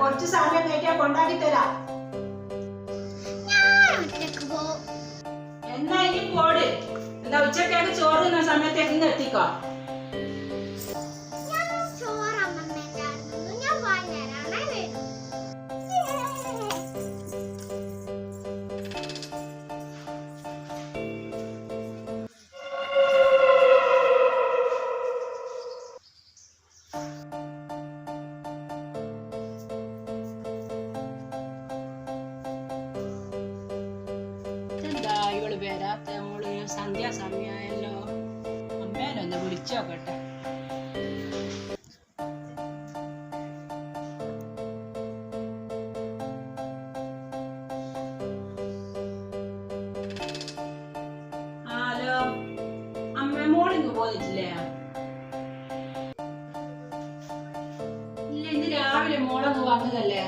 കുറച്ച് സമയം കഴിഞ്ഞാൽ കൊണ്ടാക്കി തരാം. എന്നാ ഇനി പോട്. എന്താ ഉച്ചക്കേക്ക് ചോറ് തിന്ന സമയത്തേക്ക് ഇന്ന് എത്തിക്കോ. ഇവള് വരാത്ത നമ്മള് സന്ധ്യാസമയായല്ലോ. അമ്മേനൊന്ന് വിളിച്ചോക്കട്ടെ. ഹലോ അമ്മ, മോളിങ് പോന്നിട്ടില്ലേ? ഇല്ല, ഇന്ന് രാവിലെ മോളൊന്ന് വന്നതല്ലേ.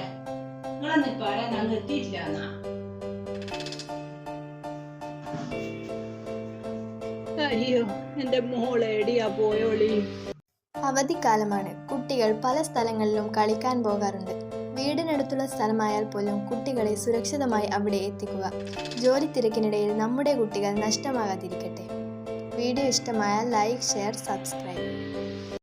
നിങ്ങളൊന്ന് പറയാൻ അങ്ങ് എത്തിയിട്ടില്ല എന്നാ. അയ്യോ, എന്റെ മോളെ എടിയാ പോയോളി. അവധിക്കാലമാണ്. കുട്ടികൾ പല സ്ഥലങ്ങളിലും കളിക്കാൻ പോകാറുണ്ട്. വീടിനടുത്തുള്ള സ്ഥലമായാൽ പോലും കുട്ടികളെ സുരക്ഷിതമായി അവിടെ എത്തിക്കുക. ജോലി തിരക്കിനിടയിൽ നമ്മുടെ കുട്ടികൾ നഷ്ടമാകാതിരിക്കട്ടെ. വീഡിയോ ഇഷ്ടമായാൽ ലൈക്ക്, ഷെയർ, സബ്സ്ക്രൈബ്.